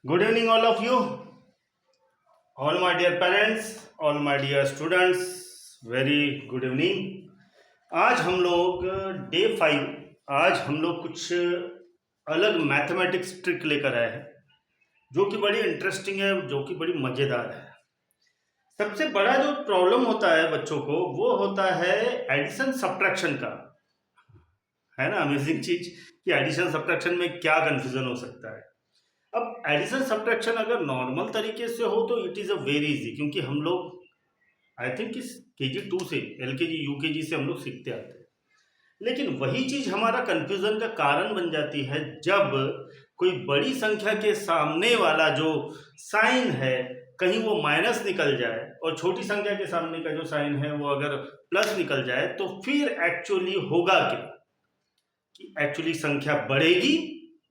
Good evening, all of you, all my dear parents, all my dear students. Very good evening. आज हम लोग day 5 आज हम लोग कुछ अलग मैथमेटिक्स ट्रिक लेकर आए हैं जो कि बड़ी इंटरेस्टिंग है, जो कि बड़ी मज़ेदार है। सबसे बड़ा जो प्रॉब्लम होता है बच्चों को वो होता है एडिशन सब्ट्रैक्शन का, है ना। अमेजिंग चीज कि एडिशन सब्ट्रैक्शन में क्या कंफ्यूजन हो सकता है। अब एडिशन सब्ट्रैक्शन अगर नॉर्मल तरीके से हो तो it is a very easy, क्योंकि हम लोग आई थिंक इस KG 2 से LKG UKG से हम लोग सीखते आते हैं। लेकिन वही चीज हमारा कंफ्यूजन का कारण बन जाती है जब कोई बड़ी संख्या के सामने वाला जो साइन है कहीं वो माइनस निकल जाए और छोटी संख्या के सामने का जो साइन है वो अगर प्लस निकल जाए, तो फिर एक्चुअली होगा क्या कि एक्चुअली संख्या बढ़ेगी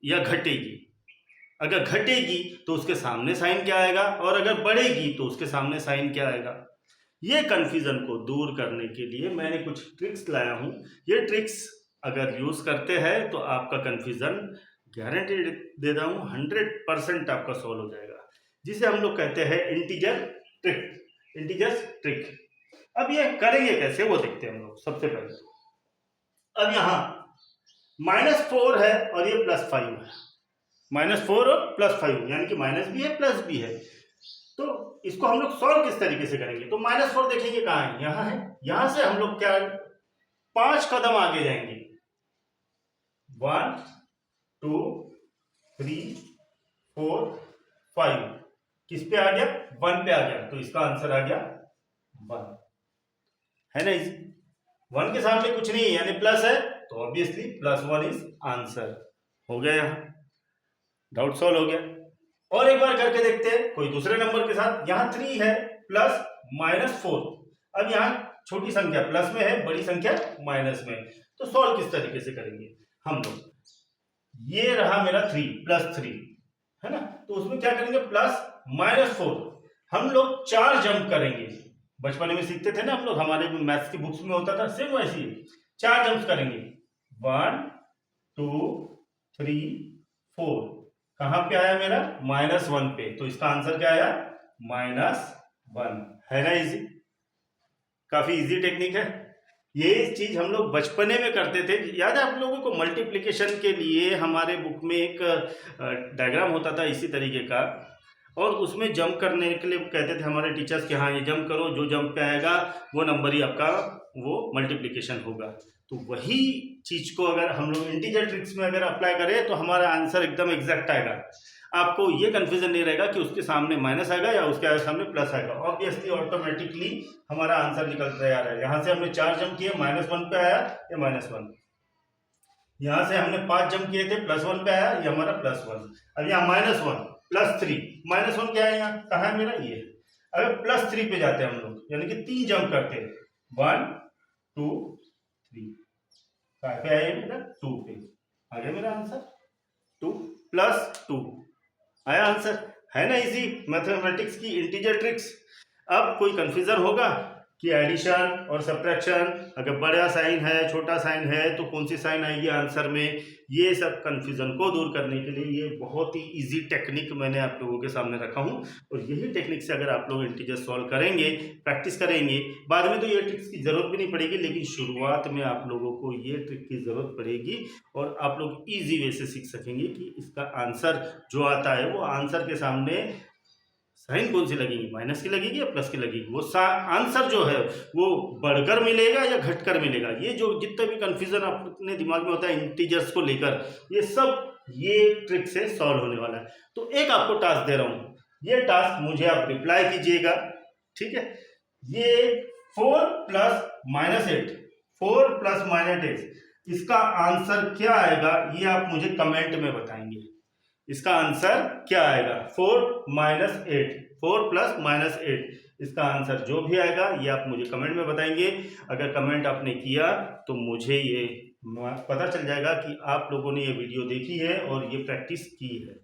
या घटेगी। अगर घटेगी तो उसके सामने साइन क्या आएगा, और अगर बढ़ेगी तो उसके सामने साइन क्या आएगा। ये कंफ्यूजन को दूर करने के लिए मैंने कुछ ट्रिक्स लाया हूं। ये ट्रिक्स अगर यूज करते हैं तो आपका कंफ्यूजन गारंटी दे रहा हूं 100% आपका सॉल्व हो जाएगा, जिसे हम लोग कहते हैं इंटीजर ट्रिक, इंटीजर्स ट्रिक। अब ये करेंगे कैसे वो देखते हैं हम लोग। सबसे पहले अब यहां -4 है और ये +5 है। -4 और +5 यानी कि माइनस भी है प्लस भी है। तो इसको हम लोग सॉल्व किस तरीके से करेंगे, तो -4 देखेंगे कहाँ है, यहां है। यहां से हम लोग क्या 5 कदम आगे जाएंगे। 1 2 3 4 5 किस पे आ गया, 1 पे आ गया, तो इसका आंसर आ गया 1, है ना। इसी 1 के सामने कुछ नहीं है यानी प्लस है, तो ऑब्वियसली +1 इज आंसर। हो गया, यहां डाउट सॉल्व हो गया। और एक बार करके देखते हैं कोई दूसरे नंबर के साथ। यहां 3 है प्लस -4। अब यहां छोटी संख्या प्लस में है, बड़ी संख्या माइनस में, तो सॉल्व किस तरीके से करेंगे हम लोग। ये रहा मेरा 3 +3, है ना। तो उसमें क्या करेंगे, +-4 हम लोग 4 जंप करेंगे। बचपन में सीखते थे ना हम लोग, हमारे मैथ्स की बुक्स में होता था सेम वैसे ही। 4 जंप करेंगे, 1 2 3 4। कहां पे आया मेरा, -1 पे, तो इसका आंसर क्या आया, -1, है ना। इजी, काफी इजी टेक्निक है। ये चीज हम लोग बचपने में करते थे। याद है आप लोगों को, मल्टीप्लिकेशन के लिए हमारे बुक में एक डायग्राम होता था इसी तरीके का, और उसमें जंप करने के लिए कहते थे हमारे टीचर्स कि हाँ ये जंप करो, जो जंप पे आएगा वो नंबर ही आपका वो मल्टीप्लिकेशन होगा। तो वही चीज को अगर हम लोग इंटीजर ट्रिक्स में अगर अप्लाई करें तो हमारा आंसर एकदम एग्जैक्ट आएगा। आपको ये कंफ्यूजन नहीं रहेगा कि उसके सामने माइनस आएगा या उसके सामने प्लस आएगा। ऑब्वियसली ऑटोमेटिकली हमारा आंसर निकल तैयार है। यहां से हमने 4 जंप किए, -1 पे आया, ये -1। यहां से हमने 5 जंप किए थे, +1 पे आया, ये हमारा +1। अब यहाँ -1 +3, -1 क्या है, यहाँ कहा है मेरा, ये। अगर +3 पे जाते हैं हम लोग, यानी कि 3 जंप करते हैं, 1 2 3, कहाँ पे आया मेरा, 2 पे आ गया मेरा आंसर। 2 +2 आया आंसर, है ना। इजी मैथमेटिक्स की इंटीजर ट्रिक्स। अब कोई कंफ्यूजन होगा कि एडिशन और सब्ट्रैक्शन, अगर बड़ा साइन है छोटा साइन है तो कौन सी साइन आएगी आंसर में, ये सब कंफ्यूजन को दूर करने के लिए ये बहुत ही इजी टेक्निक मैंने आप लोगों के सामने रखा हूँ। और यही टेक्निक से अगर आप लोग इंटीजर सॉल्व करेंगे, प्रैक्टिस करेंगे, बाद में तो ये ट्रिक्स की जरूरत भी नहीं पड़ेगी, लेकिन शुरुआत में आप लोगों को ये ट्रिक की जरूरत पड़ेगी और आप लोग ईजी वे से सीख सकेंगे कि इसका आंसर जो आता है वो आंसर के सामने साइन कौन सी लगेगी, माइनस की लगेगी या प्लस की लगेगी, वो आंसर जो है वो बढ़कर मिलेगा या घटकर मिलेगा। ये जो जितना भी कंफ्यूजन अपने दिमाग में होता है इंटीजर्स को लेकर, ये सब ये ट्रिक से सॉल्व होने वाला है। तो एक आपको टास्क दे रहा हूं, ये टास्क मुझे आप रिप्लाई कीजिएगा, ठीक है। ये 4 + -8, 4 + -8, इसका आंसर क्या आएगा ये आप मुझे कमेंट में बताएंगे। इसका आंसर क्या आएगा, 4 - 8, 4 + -8, इसका आंसर जो भी आएगा ये आप मुझे कमेंट में बताएंगे। अगर कमेंट आपने किया तो मुझे ये पता चल जाएगा कि आप लोगों ने ये वीडियो देखी है और ये प्रैक्टिस की है।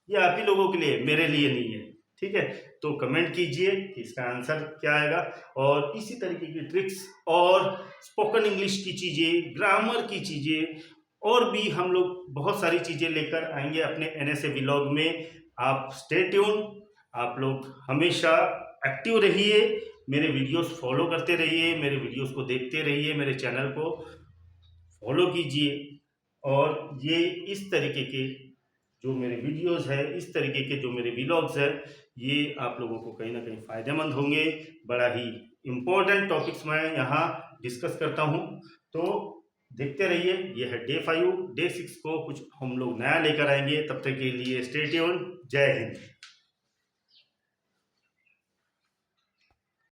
ये आप ही लोगों के लिए, मेरे लिए नहीं है, ठीक है। तो कमेंट कीजिए कि इसका आंसर क्या आएगा। और इसी तरीके की ट्रिक्स और स्पोकन इंग्लिश की चीज़ें, ग्रामर की चीज़ें और भी हम लोग बहुत सारी चीज़ें लेकर आएंगे अपने NSA व्लॉग में। आप स्टे ट्यून, आप लोग हमेशा एक्टिव रहिए, मेरे वीडियोस फॉलो करते रहिए, मेरे वीडियोस को देखते रहिए, मेरे चैनल को फॉलो कीजिए। और ये इस तरीके के जो मेरे वीडियोस है, इस तरीके के जो मेरे व्लॉग्स है, ये आप लोगों को कहीं ना कहीं फ़ायदेमंद होंगे। बड़ा ही इम्पोर्टेंट टॉपिक्स मैं यहाँ डिस्कस करता हूँ, तो देखते रहिए। ये है डे 5। डे 6 को कुछ हम लोग नया लेकर आएंगे। तब तक के लिए स्टे ट्यून। जय हिंद।